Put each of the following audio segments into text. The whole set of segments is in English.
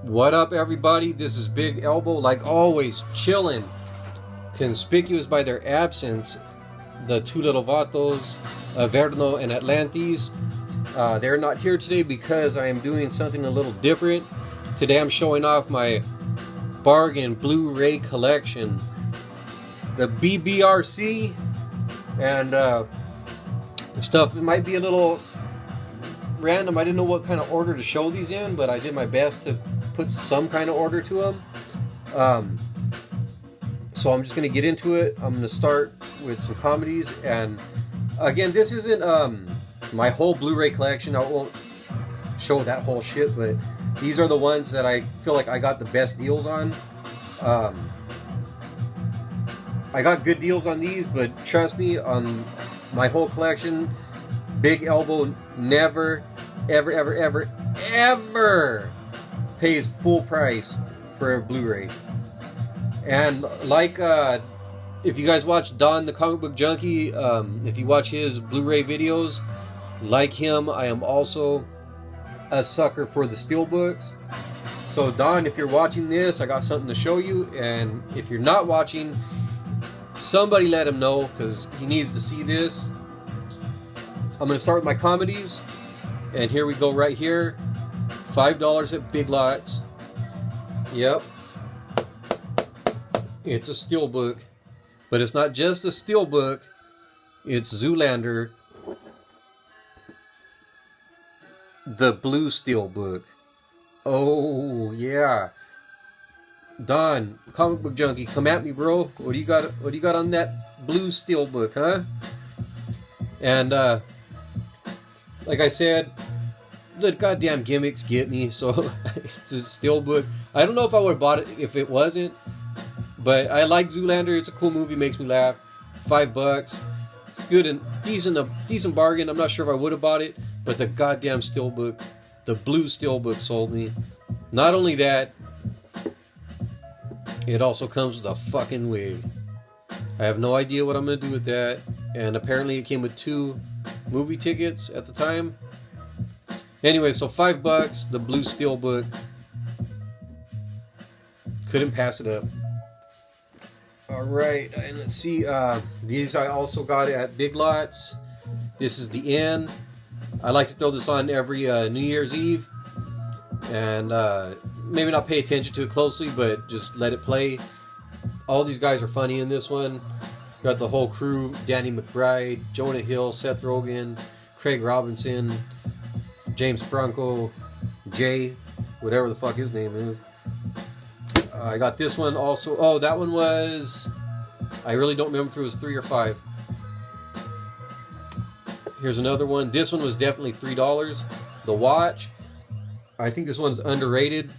What up, everybody? This is Big Elbow, like always, chilling. Conspicuous by their absence, the two little vatos, Averno and Atlantis. They're not here today because I am doing something a little different. Today I'm showing off my bargain Blu Ray collection. The BBRC and stuff. It might be a little random. I didn't know what kind of order to show these in, but I did my best to put some kind of order to them. So I'm just going to get into it. I'm going to start with some comedies, and again, this isn't my whole Blu-ray collection. I won't show that whole shit, but these are the ones that I feel like I got the best deals on. I got good deals on these, but trust me, on my whole collection, Big Elbow never, ever pays full price for a Blu-ray. And like, if you guys watch Don the Comic Book Junkie, if you watch his Blu-ray videos, like him, I am also a sucker for the steelbooks. So Don, if you're watching this, I got something to show you. And if you're not watching, somebody let him know, because he needs to see this. I'm going to start with my comedies, and here we go right here. $5 at Big Lots. Yep. It's a steelbook, but it's not just a steelbook. It's Zoolander, the blue steelbook. Oh yeah. Don, Comic Book Junkie, come at me, bro. What do you got? What do you got on that blue steelbook, huh? And like I said, the goddamn gimmicks get me, so it's a steelbook. I don't know if I would have bought it if it wasn't, but I like Zoolander. It's a cool movie, makes me laugh. $5. It's good and decent, a decent bargain. I'm not sure if I would have bought it, but the goddamn steelbook, the blue steelbook, sold me. Not only that, it also comes with a fucking wig. I have no idea what I'm gonna do with that, and apparently it came with 2 movie tickets at the time. Anyway, so $5, the blue steelbook. Couldn't pass it up. Alright, and let's see, these I also got at Big Lots. This is The End. I like to throw this on every New Year's Eve, and maybe not pay attention to it closely, but just let it play. All these guys are funny in this one. Got the whole crew: Danny McBride, Jonah Hill, Seth Rogen, Craig Robinson, James Franco, Jay, whatever the fuck his name is. I got this one also. Oh, that one was, I really don't remember if it was 3 or 5. Here's another one. This one was definitely $3. The Watch. I think this one's underrated.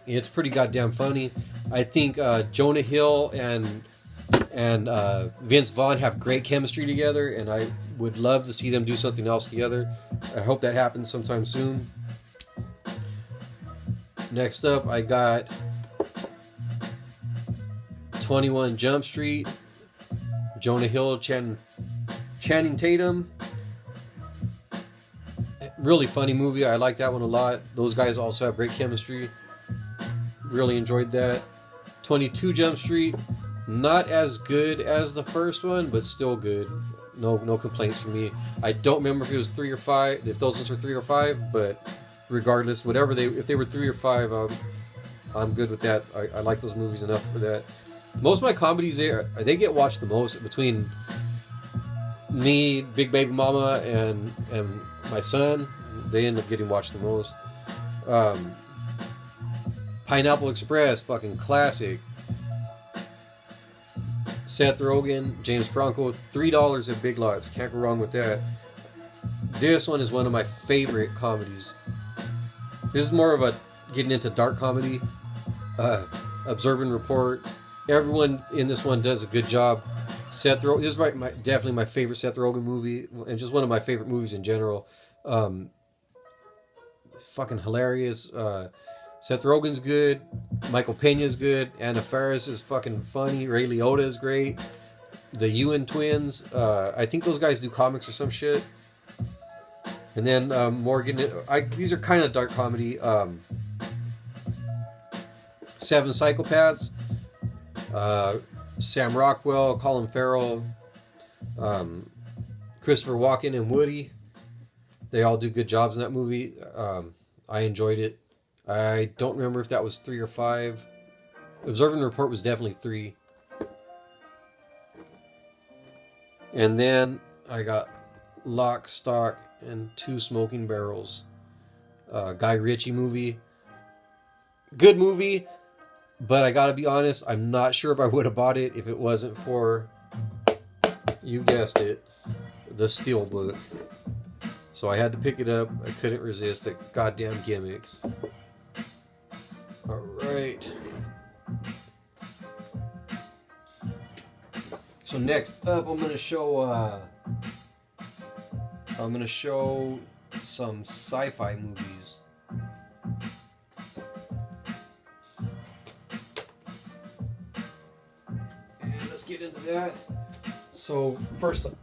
It's pretty goddamn funny. I think Jonah Hill and Vince Vaughn have great chemistry together, and I would love to see them do something else together. I hope that happens sometime soon. Next up, I got 21 Jump Street. Jonah Hill, Channing Tatum. Really funny movie. I like that one a lot. Those guys also have great chemistry. Really enjoyed that. 22 Jump Street. Not as good as the first one, but still good. No complaints from me. I don't remember if it was 3 or 5, if those ones were 3 or 5, but regardless, whatever if they were 3 or 5, I'm good with that. I like those movies enough for that. Most of my comedies, they get watched the most between me, Big Baby Mama, and my son. They end up getting watched the most. Pineapple Express, fucking classic. Seth Rogen, James Franco, $3 at Big Lots. Can't go wrong with that. This one is one of my favorite comedies. This is more of a getting into dark comedy. Observe and Report. Everyone in this one does a good job. Seth Rogen, this is definitely my favorite Seth Rogen movie, and just one of my favorite movies in general. Fucking hilarious. Seth Rogen's good. Michael Pena's good. Anna Faris is fucking funny. Ray Liotta is great. The Ewan twins. I think those guys do comics or some shit. And then Morgan. These are kind of dark comedy. Seven Psychopaths, Sam Rockwell, Colin Farrell, Christopher Walken, and Woody. They all do good jobs in that movie. I enjoyed it. I don't remember if that was 3 or 5. Observe and Report was definitely 3. And then I got Lock, Stock, and Two Smoking Barrels. Guy Ritchie movie. Good movie, but I gotta be honest, I'm not sure if I would have bought it if it wasn't for, you guessed it, the Steelbook. So I had to pick it up. I couldn't resist the goddamn gimmicks. Alright. So next up, I'm gonna show some sci-fi movies. And let's get into that. So first up,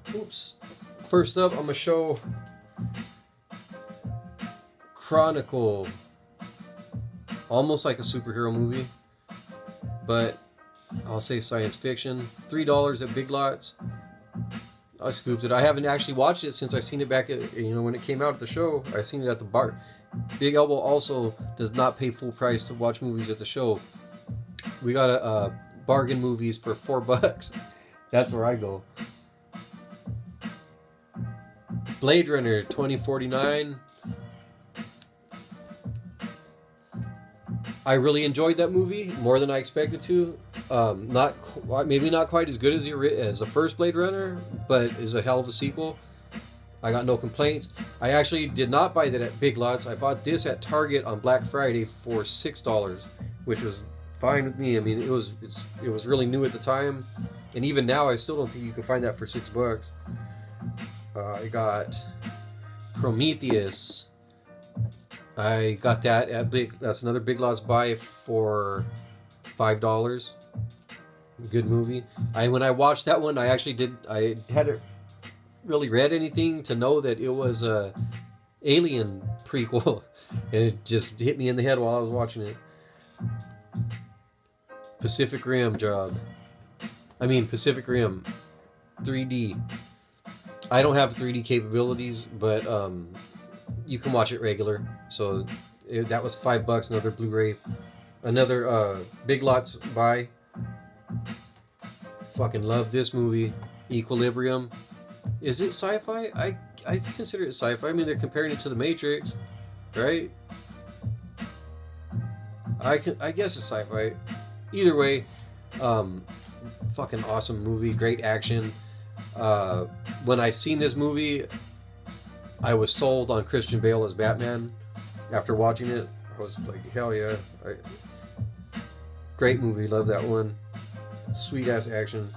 I'm gonna show Chronicle. Almost like a superhero movie, but I'll say science fiction. $3 at Big Lots. I scooped it. I haven't actually watched it since I seen it back at, when it came out at the show. I seen it at the bar. Big Elbow also does not pay full price to watch movies at the show. We got a bargain movies for $4. That's where I go. Blade Runner 2049. I really enjoyed that movie more than I expected to. Maybe not quite as good as the first Blade Runner, but is a hell of a sequel. I got no complaints. I actually did not buy that at Big Lots. I bought this at Target on Black Friday for $6, which was fine with me. I mean, it was really new at the time, and even now, I still don't think you can find that for $6. I got Prometheus. I got that at that's another Big Lots buy for $5. Good movie. When I watched that one, I hadn't really read anything to know that it was a Alien prequel, and it just hit me in the head while I was watching it. Pacific Rim 3D. I don't have 3D capabilities, but you can watch it regular. So that was $5. Another Blu Ray, another Big Lots buy. Fucking love this movie. Equilibrium. Is it sci-fi? I consider it sci-fi. I mean, they're comparing it to The Matrix, right? I guess it's sci-fi. Either way, fucking awesome movie. Great action. When I seen this movie, I was sold on Christian Bale as Batman. After watching it, I was like, hell yeah. Great movie, love that one. Sweet ass action.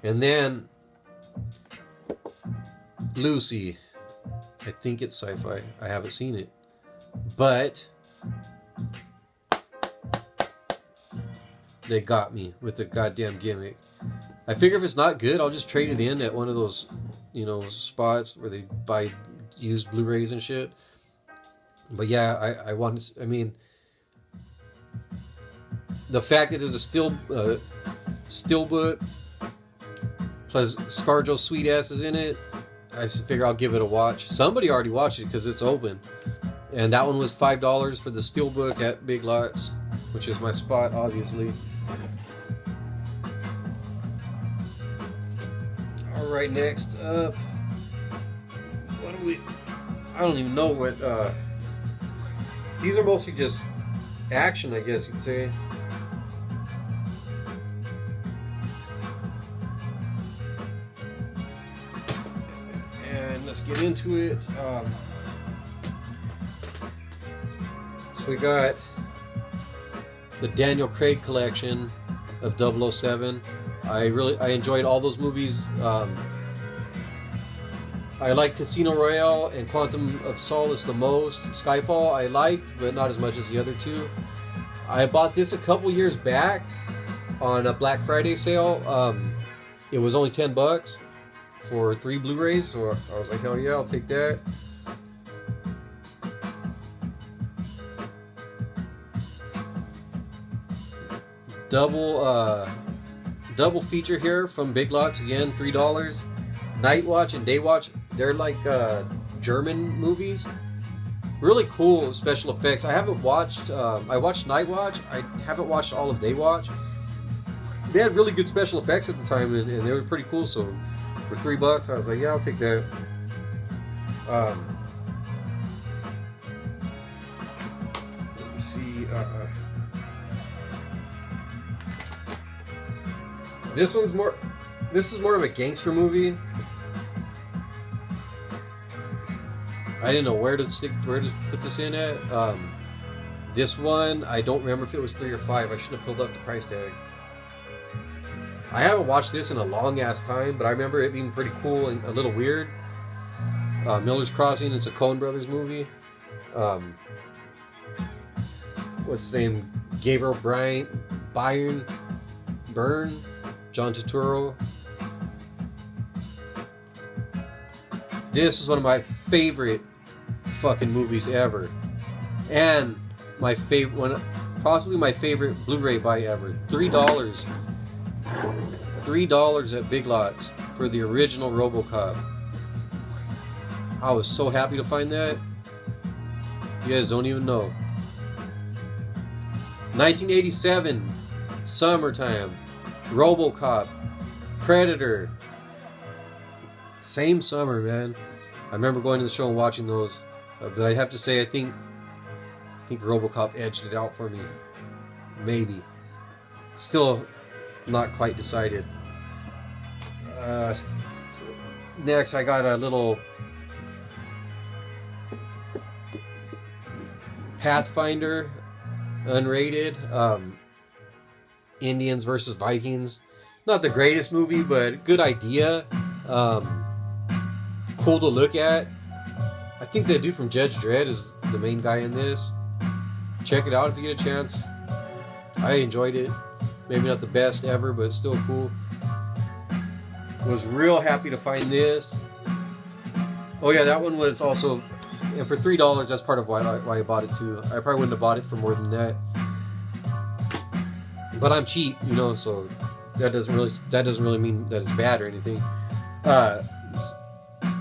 And then Lucy. I think it's sci-fi. I haven't seen it. But they got me with the goddamn gimmick. I figure if it's not good, I'll just trade it in at one of those, spots where they buy used Blu-rays and shit. But yeah, I want to. I mean, the fact that there's a steelbook plus ScarJo's sweet ass is in it, I figure I'll give it a watch. Somebody already watched it because it's open, and that one was $5 for the steelbook at Big Lots, which is my spot, obviously. All right, next up, what do we? I don't even know what. These are mostly just action, I guess you'd say. And let's get into it. So we got the Daniel Craig collection of 007. I enjoyed all those movies. I like Casino Royale and Quantum of Solace the most. Skyfall I liked, but not as much as the other two. I bought this a couple years back on a Black Friday sale. It was only $10 for 3 Blu-rays, so I was like, hell yeah, I'll take that. double feature here from Big Lots, again, $3. Night Watch and Day Watch, they're like German movies. Really cool special effects. I haven't watched, I watched Night Watch, I haven't watched all of Day Watch. They had really good special effects at the time, and they were pretty cool, so for $3, I was like, yeah, I'll take that. Let me see, this is more of a gangster movie. I didn't know where to put this in at. This one, I don't remember if it was 3 or 5. I should have pulled up the price tag. I haven't watched this in a long ass time, but I remember it being pretty cool and a little weird. Miller's Crossing, it's a Coen Brothers movie. What's his name? Gabriel Byrne, John Turturro. This is one of my favorite fucking movies ever, and my favorite one, possibly my favorite Blu Ray buy ever. $3 at Big Lots for the original RoboCop. I was so happy to find that. You guys don't even know. 1987, summertime, RoboCop, Predator. Same summer, man. I remember going to the show and watching those, but I have to say, I think RoboCop edged it out for me. Maybe. Still not quite decided. So next, I got a little Pathfinder, unrated. Indians versus Vikings. Not the greatest movie, but good idea. Cool to look at. I think the dude from Judge Dredd is the main guy in this. Check it out if you get a chance. I enjoyed it. Maybe not the best ever, but still cool. Was real happy to find this. Oh yeah, that one was also, and for $3, that's part of why I bought it too. I probably wouldn't have bought it for more than that. But I'm cheap, you know, so that doesn't really mean that it's bad or anything.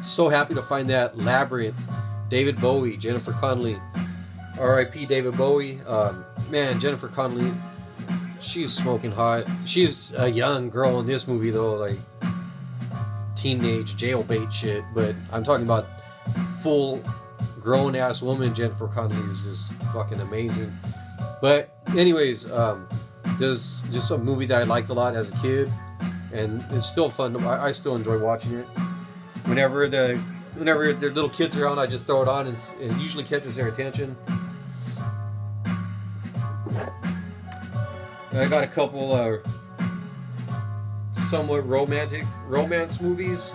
So happy to find that. Labyrinth, David Bowie, Jennifer Connelly, R.I.P. David Bowie. Man, Jennifer Connelly, she's smoking hot. She's a young girl in this movie though, like teenage jailbait shit. But I'm talking about full grown ass woman. Jennifer Connelly is just fucking amazing. But anyways, there's just a movie that I liked a lot as a kid, and it's still fun. I still enjoy watching it. Whenever their little kids are on, I just throw it on, and it usually catches their attention. I got a couple somewhat romance movies.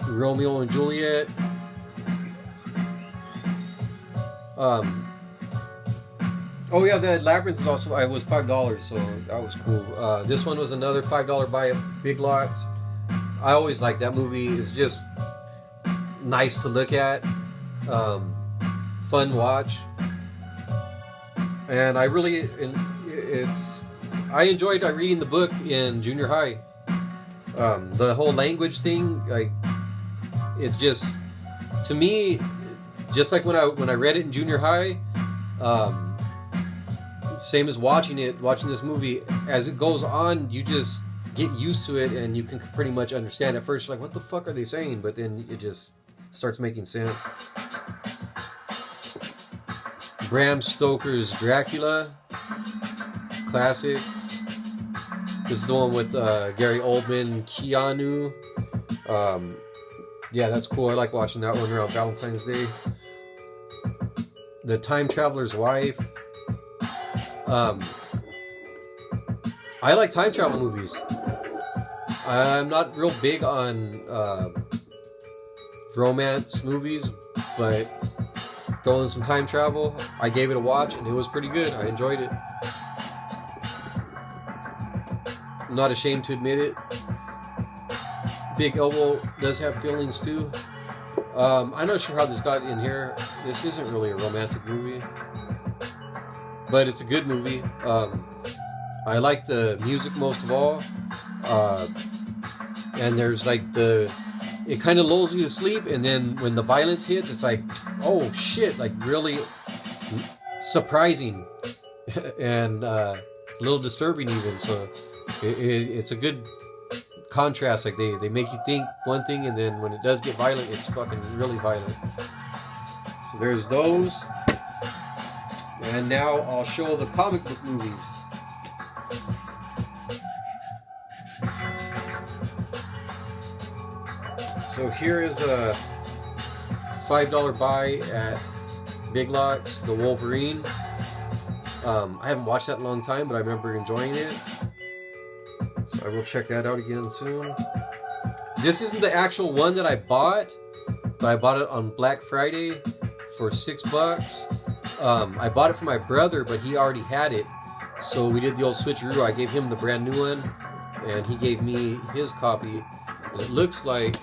Romeo and Juliet. Oh yeah, the Labyrinth was also, it was $5, so that was cool. This one was another $5 buy at Big Lots. I always like that movie. It's just nice to look at, fun watch, and I enjoyed reading the book in junior high. The whole language thing, like, it just, to me, just like when I read it in junior high, same as watching this movie, as it goes on, you just get used to it and you can pretty much understand. At first you're like, what the fuck are they saying? But then it just starts making sense. Bram Stoker's Dracula, classic. This is the one with Gary Oldman, Keanu. Yeah, that's cool. I like watching that one around Valentine's Day. The Time Traveler's Wife. I like time travel movies. I'm not real big on romance movies, but throw in some time travel. I gave it a watch and it was pretty good. I enjoyed it. I'm not ashamed to admit it. Big Elbow does have feelings too. I'm not sure how this got in here. This isn't really a romantic movie, but it's a good movie. I like the music most of all. And there's like it kind of lulls you to sleep, and then when the violence hits, it's like, oh shit, like really surprising and a little disturbing even. So it's a good contrast. Like they make you think one thing, and then when it does get violent, it's fucking really violent. So there's those. And now I'll show the comic book movies. So here is a $5 buy at Big Lots, the Wolverine. I haven't watched that in a long time, but I remember enjoying it. So I will check that out again soon. This isn't the actual one that I bought, but I bought it on Black Friday for $6. I bought it for my brother, but he already had it. So we did the old switcheroo. I gave him the brand new one, and he gave me his copy. And it looks like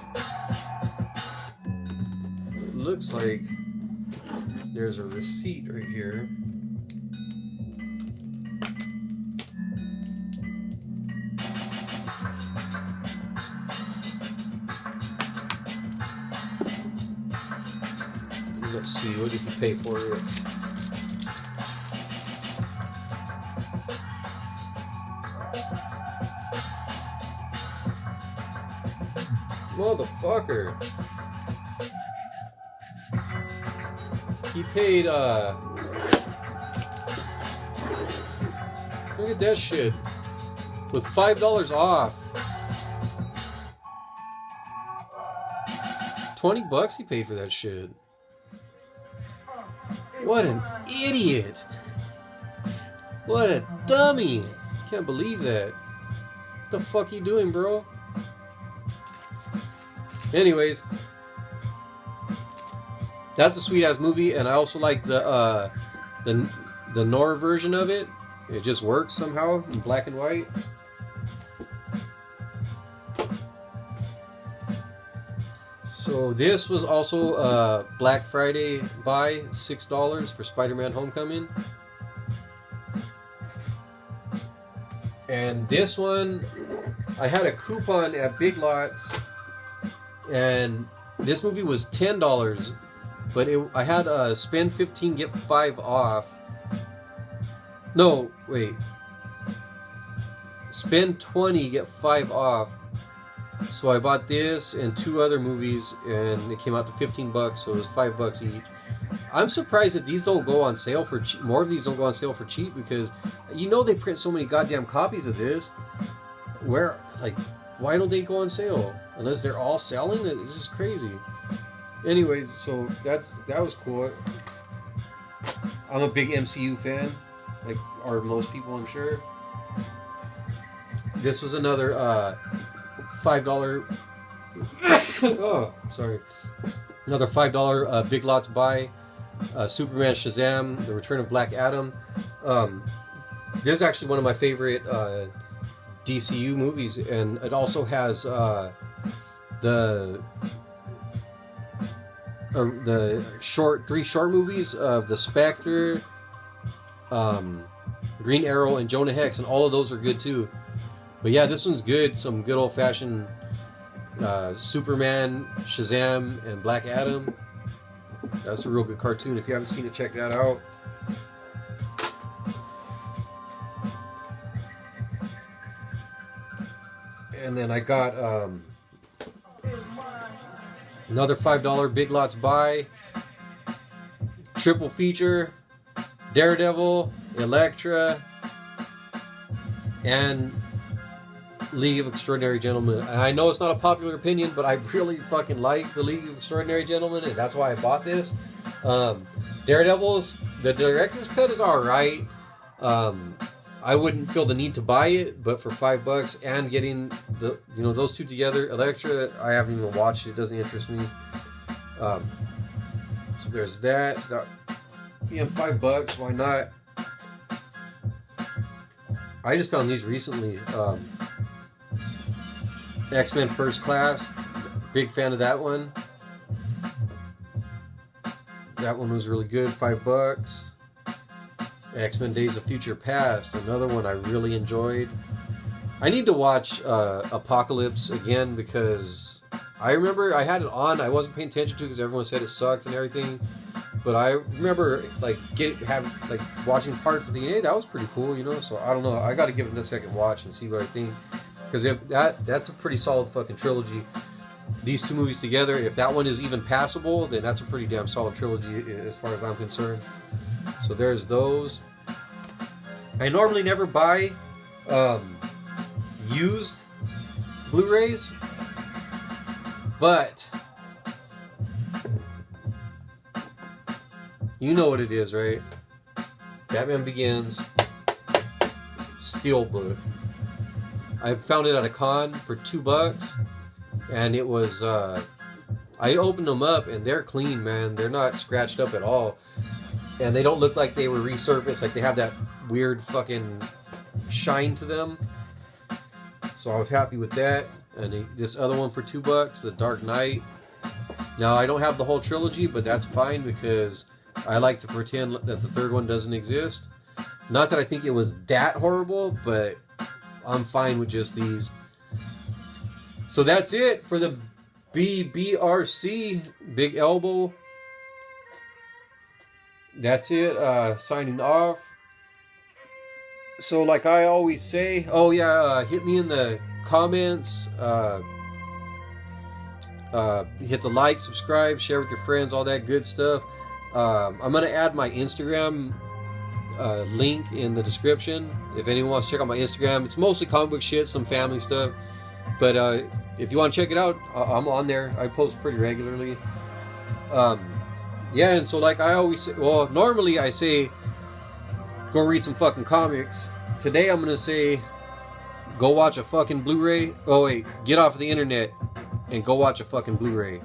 there's a receipt right here. Let's see, what did you pay for it? Motherfucker. He paid, look at that shit. With $5 off. $20 he paid for that shit. What an idiot. What a dummy. Can't believe that. What the fuck you doing, bro? Anyways, that's a sweet ass movie, and I also like the Nora version of it. It just works somehow in black and white. So this was also a Black Friday buy, $6 for Spider-Man Homecoming. And this one, I had a coupon at Big Lots, and this movie was $10, but I had a spend 15 get 5 off. No, wait. Spend 20 get 5 off. So I bought this and 2 other movies, and it came out to $15, so it was $5 each. I'm surprised that these don't go on sale for cheap. More of these don't go on sale for cheap, because you know they print so many goddamn copies of this. Where, like, why don't they go on sale? Unless they're all selling? This is crazy. Anyways, so that was cool. I'm a big MCU fan, like are most people, I'm sure. This was another $5. Oh, sorry. Another $5 Big Lots buy. Superman, Shazam, The Return of Black Adam. This is actually one of my favorite DCU movies, and it also has the 3 short movies of the Spectre, Green Arrow, and Jonah Hex, and all of those are good too. But yeah, this one's good. Some good old-fashioned Superman, Shazam, and Black Adam. That's a real good cartoon. If you haven't seen it, check that out. And then I got another $5 Big Lots buy. Triple feature. Daredevil, Elektra, and League of Extraordinary Gentlemen. And I know it's not a popular opinion, but I really fucking like the League of Extraordinary Gentlemen, and that's why I bought this. Daredevil's, the director's cut is alright. I wouldn't feel the need to buy it, but for $5 and getting those two together, Elektra, I haven't even watched it. It doesn't interest me. So there's that. Yeah, $5. Why not? I just found these recently. X-Men First Class. Big fan of that one. That one was really good, $5. X-Men Days of Future Past, another one I really enjoyed. I need to watch Apocalypse again because I remember I had it on. I wasn't paying attention to it because everyone said it sucked and everything. But I remember like watching parts of the hey, that was pretty cool, you know. So I don't know. I got to give it a second watch and see what I think because if that's a pretty solid fucking trilogy. These two movies together, if that one is even passable, then that's a pretty damn solid trilogy as far as I'm concerned. So there's those. I normally never buy used Blu-rays, but you know what it is, right? Batman Begins, Steelbook. I found it at a con for $2, and it was. I opened them up, and they're clean, man. They're not scratched up at all, and they don't look like they were resurfaced. Like they have that weird fucking shine to them. So I was happy with that. And this other one for $2, The Dark Knight. Now I don't have the whole trilogy, but that's fine because I like to pretend that the third one doesn't exist. Not that I think it was that horrible, but I'm fine with just these. So that's it for the BBRC, Big Elbow. That's it. Signing off. So like I always say, oh yeah, hit me in the comments. Hit the like, subscribe, share with your friends, all that good stuff. I'm going to add my Instagram link in the description. If anyone wants to check out my Instagram, it's mostly comic book shit, some family stuff. But if you want to check it out, I'm on there. I post pretty regularly. Yeah, and so like I always say, well, normally I say, go read some fucking comics. Today I'm going to say, go watch a fucking Blu-ray. Oh wait, get off the internet and go watch a fucking Blu-ray.